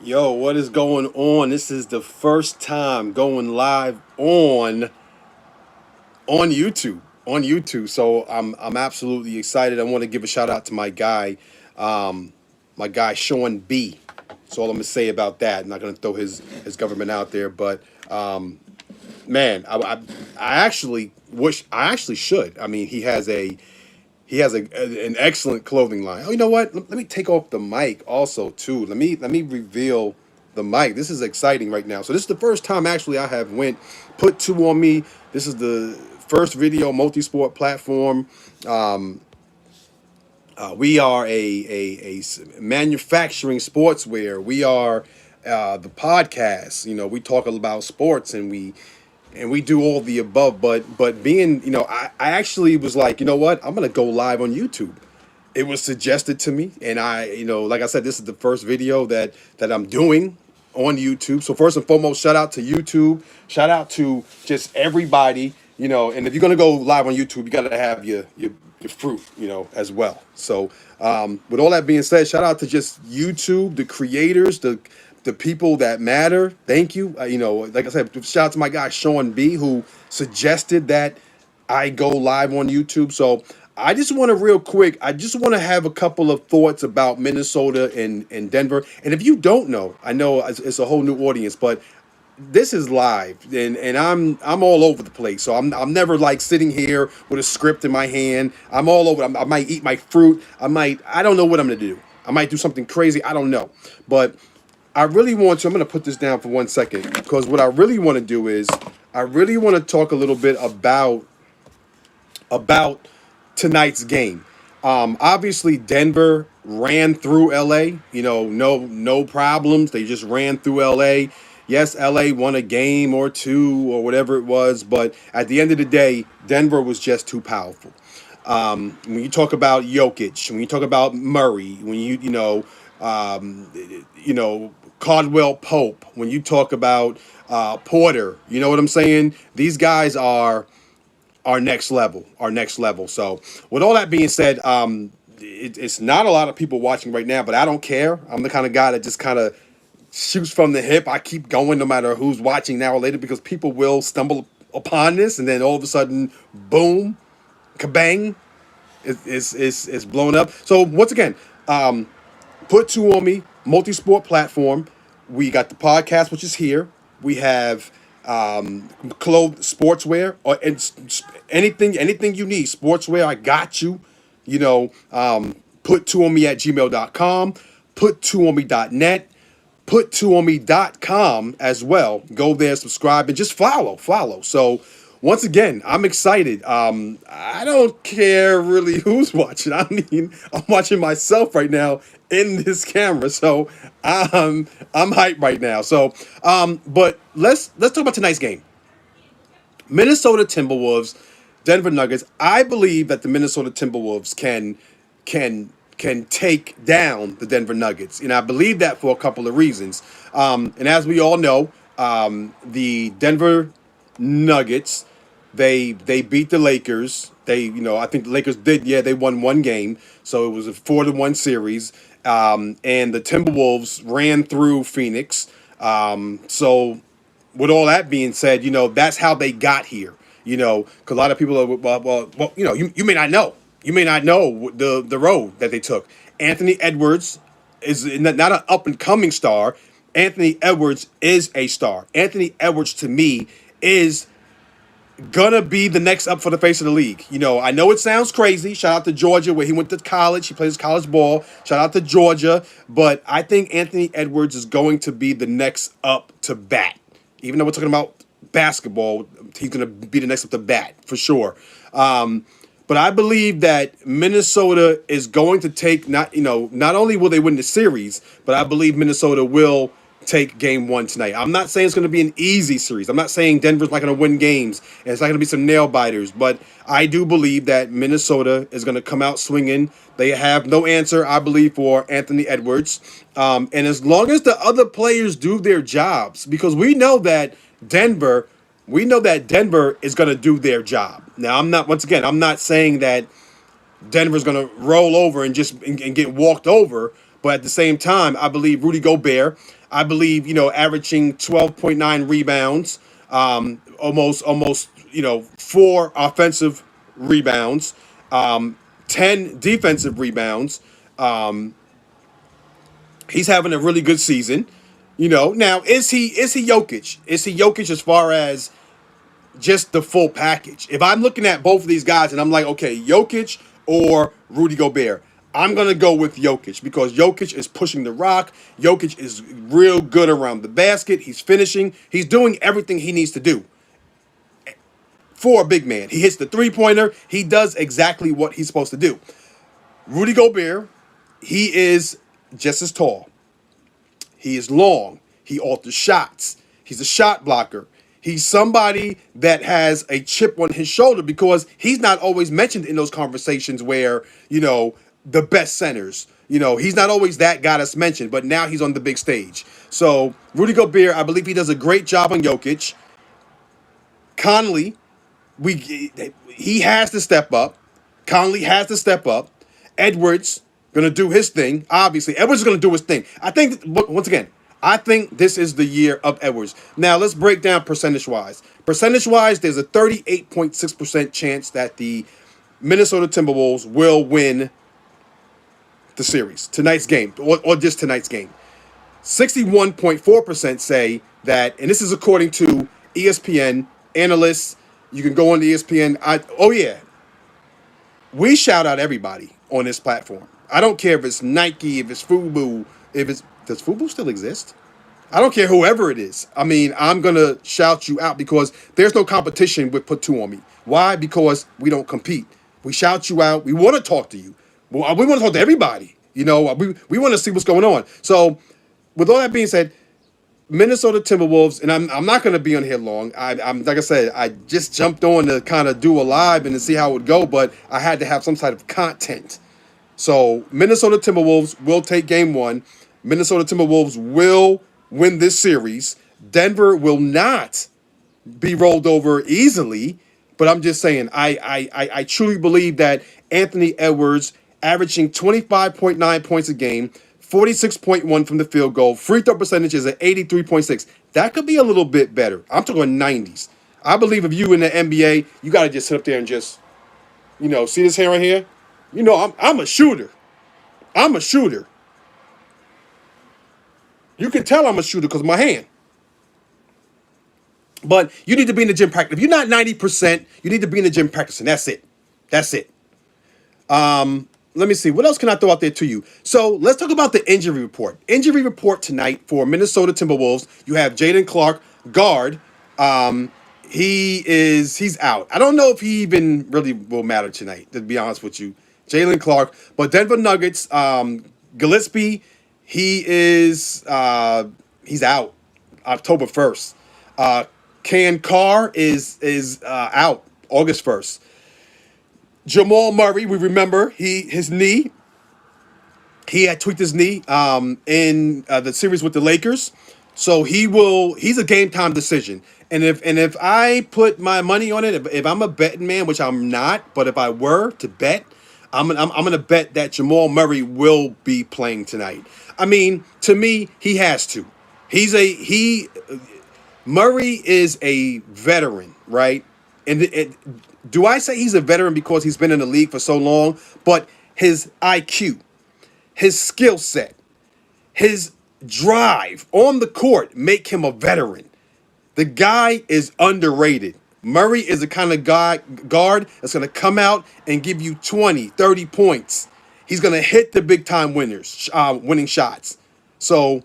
Yo, what is going on? This is the first time going live on YouTube. On YouTube. So I'm absolutely excited. I want to give a shout out to um, my guy Sean B. That's all I'm gonna say about that. I'm not gonna throw his government out there, but man, I actually wish I actually should. I mean, he has an excellent clothing line. Oh, you know what? Let me take off the mic also too. Let me reveal the mic. This is exciting right now. So this is the first time actually I have went put two on me. This is the first video multi-sport platform. We are manufacturing sportswear. We are the podcast. You know, we talk about sports and we do all the above. But being, I actually was like, you know what? I'm gonna go live on YouTube. It was suggested to me, and like I said, this is the first video that I'm doing on YouTube. So first and foremost, shout out to YouTube. Shout out to just everybody. And if you're gonna go live on YouTube, you gotta have your fruit, as well. So with all that being said, shout out to just YouTube, the creators, the people that matter. Thank you. Like I said, shout out to my guy Sean B, who suggested that I go live on YouTube. So I just want to have a couple of thoughts about Minnesota and Denver. And if you don't know, I know it's a whole new audience, but this is live and I'm all over the place. So I'm never like sitting here with a script in my hand. I'm all over. I might eat my fruit. I don't know what I'm gonna do. I might do something crazy. I don't know. But I really want to. I'm gonna put this down for 1 second because what I really want to do is I really want to talk a little bit about tonight's game. Obviously, Denver ran through LA. No problems. They just ran through LA. Yes, LA won a game or two or whatever it was, but at the end of the day, Denver was just too powerful. When you talk about Jokic, when you talk about Murray, when Caldwell Pope, when you talk about Porter, you know what I'm saying? These guys are our next level, our next level. So, with all that being said, it's not a lot of people watching right now, but I don't care. I'm the kind of guy that just kind of shoots from the hip. I keep going no matter who's watching now or later because people will stumble upon this and then all of a sudden, boom, kabang, it's blown up. So, once again, put two on me, multi-sport platform. We got the podcast, which is here. We have sportswear, or anything you need. Sportswear, I got you. Put two on me at gmail.com, put two on me.net, put two on me.com as well. Go there, subscribe, and just follow. So once again, I'm excited. I don't care really who's watching. I mean, I'm watching myself right now in this camera, so I'm hyped right now. So, but let's talk about tonight's game. Minnesota Timberwolves, Denver Nuggets. I believe that the Minnesota Timberwolves can take down the Denver Nuggets, and I believe that for a couple of reasons. And as we all know, the Denver Nuggets they beat the Lakers. I think the Lakers did. Yeah, they won one game, so it was a 4-1 series. And the Timberwolves ran through Phoenix. So with all that being said, that's how they got here. Because a lot of people are, well, you may not know. You may not know the road that they took. Anthony Edwards is not an up and coming star. Anthony Edwards is a star. Anthony Edwards to me is gonna be the next up for the face of the league. I know it sounds crazy. Shout out to Georgia where he went to college. He plays college ball. Shout out to Georgia. But I think Anthony Edwards is going to be the next up to bat. Even though we're talking about basketball, he's gonna be the next up to bat for sure. But I believe that Minnesota is going to take not only will they win the series, but I believe Minnesota will take game one tonight. I'm not saying it's going to be an easy series. I'm not saying Denver's not going to win games and it's not going to be some nail biters, but I do believe that Minnesota is going to come out swinging. They have no answer, I believe, for Anthony Edwards. And as long as the other players do their jobs, because Denver, we know that Denver is going to do their job. Now, I'm not saying that Denver's going to roll over and get walked over. But at the same time, I believe Rudy Gobert, I believe, averaging 12.9 rebounds, almost, 4 offensive rebounds, 10 defensive rebounds. Um, he's having a really good season. Now is he Jokic? Is he Jokic as far as just the full package? If I'm looking at both of these guys and I'm like, okay, Jokic or Rudy Gobert, I'm gonna go with Jokic because Jokic is pushing the rock. Jokic is real good around the basket. He's finishing. He's doing everything he needs to do for a big man. He hits the three-pointer. He does exactly what he's supposed to do. Rudy Gobert, he is just as tall. He is long. He alters shots. He's a shot blocker. He's somebody that has a chip on his shoulder because he's not always mentioned in those conversations where, the best centers. He's not always that guy that's mentioned, but now he's on the big stage. So, Rudy Gobert, I believe he does a great job on Jokic. Conley, he has to step up. Conley has to step up. Edwards gonna do his thing. Obviously, Edwards is gonna do his thing. I think once again, I think this is the year of Edwards. Now let's break down percentage wise. Percentage wise, there's a 38.6% chance that the Minnesota Timberwolves will win the series, tonight's game, or just tonight's game. 61.4% say that, and this is according to ESPN analysts. You can go on the ESPN. Oh yeah, we shout out everybody on this platform. I don't care if it's Nike, if it's Fubu, does Fubu still exist? I don't care whoever it is. I mean, I'm gonna shout you out because there's no competition with Put Two on Me. Why? Because we don't compete. We shout you out. We want to talk to you. Well, we want to talk to everybody. We want to see what's going on. So, with all that being said, Minnesota Timberwolves, and I'm not going to be on here long. I'm like I said, I just jumped on to kind of do a live and to see how it would go, but I had to have some type of content. So Minnesota Timberwolves will take game one. Minnesota Timberwolves will win this series. Denver will not be rolled over easily, but I'm just saying, I truly believe that Anthony Edwards averaging 25.9 points a game, 46.1 from the field goal, free throw percentage is at 83.6. That could be a little bit better. I'm talking 90s. I believe if you in the NBA, you got to just sit up there and just, see this hair right here? I'm a shooter. I'm a shooter. You can tell I'm a shooter because of my hand. But you need to be in the gym practice. If you're not 90%, you need to be in the gym practicing. That's it. That's it. Let me see. What else can I throw out there to you? So let's talk about the injury report. Injury report tonight for Minnesota Timberwolves. You have Jaylen Clark, guard. He's out. I don't know if he even really will matter tonight, to be honest with you. Jaylen Clark. But Denver Nuggets, Gillespie, he's out October 1st. Can Carr is out August 1st. Jamal Murray, we remember his knee. He had tweaked his knee in the series with the Lakers, so he's a game time decision. And if I put my money on it, if I'm a betting man, which I'm not, but if I were to bet, I'm gonna bet that Jamal Murray will be playing tonight. I mean, to me, he has to. Murray is a veteran, right? And do I say he's a veteran because he's been in the league for so long? But his IQ, his skill set, his drive on the court make him a veteran. The guy is underrated. Murray is the kind of guard that's going to come out and give you 20, 30 points. He's going to hit the big-time winning shots. So,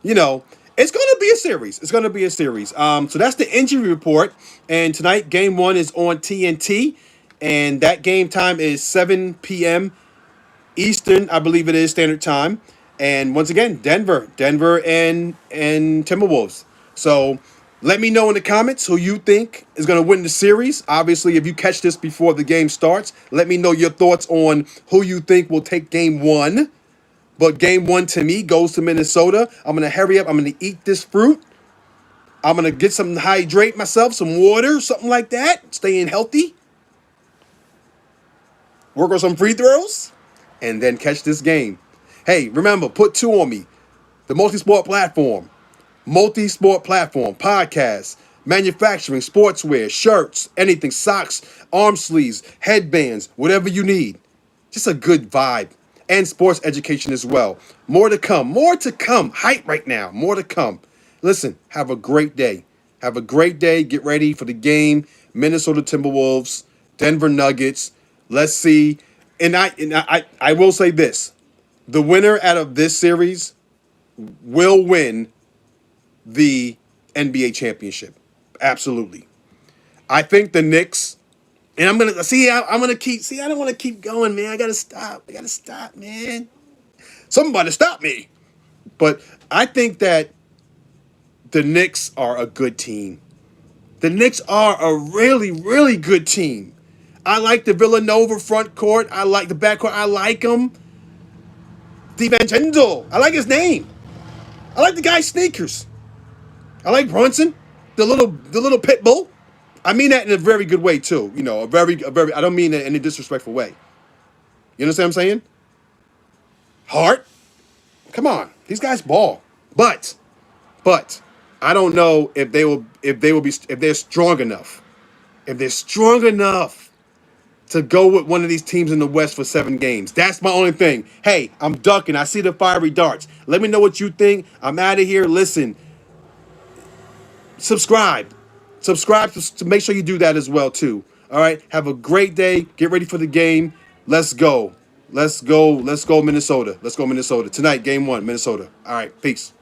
it's going to be a series. It's going to be a series. So that's the injury report. And tonight, game one is on TNT. And that game time is 7 p.m. Eastern, I believe it is, standard time. And once again, Denver and Timberwolves. So let me know in the comments who you think is going to win the series. Obviously, if you catch this before the game starts, let me know your thoughts on who you think will take game one. But game one to me goes to Minnesota. I'm going to hurry up. I'm going to eat this fruit. I'm going to get something to hydrate myself, some water, something like that. Staying healthy. Work on some free throws. And then catch this game. Hey, remember, put two on me. The multi-sport platform, podcasts, manufacturing, sportswear, shirts, anything, socks, arm sleeves, headbands, whatever you need. Just a good vibe. And sports education as well. More to come. More to come. Hype right now. More to come. Listen, have a great day. Have a great day. Get ready for the game. Minnesota Timberwolves, Denver Nuggets. Let's see. And I will say this. The winner out of this series will win the NBA championship. Absolutely. I think the Knicks, and I'm gonna see. I'm gonna keep. See, I don't want to keep going, man. I gotta stop. I gotta stop, man. Somebody stop me. But I think that the Knicks are a good team. The Knicks are a really, really good team. I like the Villanova front court. I like the back court. I like them. DiVincenzo. I like his name. I like the guy's sneakers. I like Brunson, the little pit bull. I mean that in a very good way too. You know, a very. I don't mean it in a disrespectful way. You understand what I'm saying? Hart, come on, these guys ball. But I don't know if they're strong enough. If they're strong enough to go with one of these teams in the West for 7 games. That's my only thing. Hey, I'm ducking. I see the fiery darts. Let me know what you think. I'm out of here. Listen, subscribe. Subscribe to make sure you do that as well too. All right. Have a great day. Get ready for the game. Let's go. Let's go. Let's go Minnesota. Let's go Minnesota. Tonight, game 1, Minnesota. All right. Peace.